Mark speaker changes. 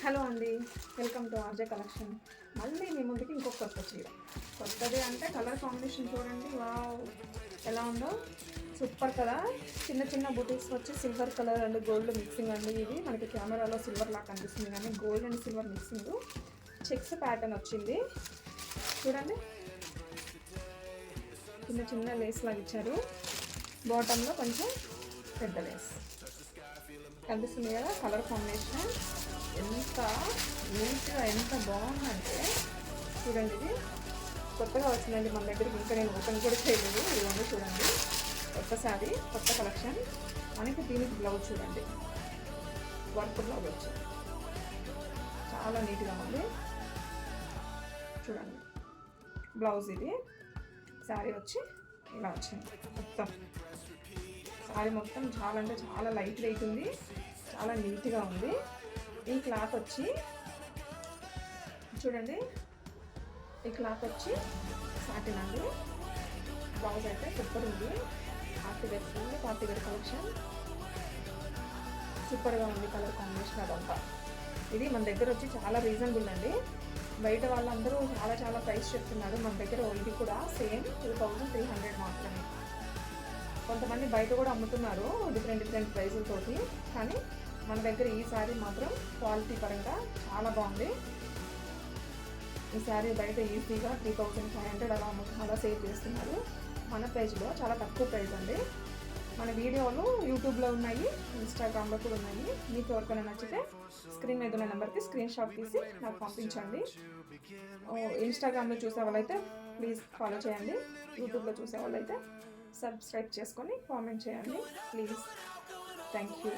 Speaker 1: Hello అండి, welcome to RJ collection. మళ్ళీ మీ ముందుకి ఇంకొక కొత్త చీర. కొత్తది అంటే కలర్ కాంబినేషన్ చూడండి, వావ్ ఎలా ఉందో, సూపర్ కదా. చిన్న చిన్న బుటీస్ వచ్చి silver colour and gold mixing అండి. ఇది మనకి కెమెరాలో సిల్వర్ లాగా కనిపిస్తుంది కానీ gold and silver mixing. Checks pattern వచ్చింది చూడండి, చిన్న చిన్న లేస్ లాగా ఇచ్చారు. బాటంలో కొంచెం పెద్ద లేస్ కనిపిస్తుంది కదా. కలర్ కాంబినేషన్ ఎంత నీట్గా ఎంత బాగుందంటే చూడండి. ఇది కొత్తగా వచ్చిందండి మన దగ్గరికి, ఇంకా నేను ఓపెన్ కూడా చేయలేదు. ఇవన్నీ చూడండి, కొత్త శారీ, కొత్త కలెక్షన్. మనకి దీనికి బ్లౌజ్ చూడండి, వర్క్ బ్లౌజ్ వచ్చింది, చాలా నీట్గా ఉంది చూడండి. బ్లౌజ్ ఇది, శారీ వచ్చి ఇలా వచ్చింది. మొత్తం శారీ మొత్తం చాలా అంటే చాలా లైట్ వెయిట్ ఉంది, చాలా నీట్గా ఉంది. ఈ క్లాత్ వచ్చి చూడండి, ఈ క్లాత్ వచ్చి సాటిన్ అండి. బ్లౌజ్ అయితే సూపర్ ఉంది, party wear, full party wear collection. సూపర్గా ఉంది కలర్ కాంబినేషన్ అదంతా. ఇది మన దగ్గర వచ్చి చాలా రీజనబుల్ అండి. బయట వాళ్ళందరూ చాలా చాలా ప్రైస్ చెప్తున్నారు, మన దగ్గర ఇది కూడా సేమ్ 2300 మాత్రమే. కొంతమంది బయట కూడా అమ్ముతున్నారు డిఫరెంట్ ప్రైజులతోటి, కానీ మన దగ్గర ఈ శారీ మాత్రం క్వాలిటీ పరంగా చాలా బాగుంది. ఈ శారీ బయట ఈజీగా 3500 అలా సేల్ చేస్తున్నారు. మన ప్రైజ్లో చాలా తక్కువ ప్రైస్ అండి. మన వీడియోలు యూట్యూబ్లో ఉన్నాయి, ఇన్స్టాగ్రామ్లో కూడా ఉన్నాయి. మీకు ఎవరికైనా నచ్చితే స్క్రీన్ మీద ఉన్న నెంబర్కి స్క్రీన్ షాట్ తీసి నాకు పంపించండి. ఇన్స్టాగ్రామ్లో చూసే వాళ్ళైతే ప్లీజ్ ఫాలో చేయండి, యూట్యూబ్లో చూసే వాళ్ళైతే సబ్స్క్రైబ్ చేసుకొని కామెంట్ చేయండి ప్లీజ్. Thank you.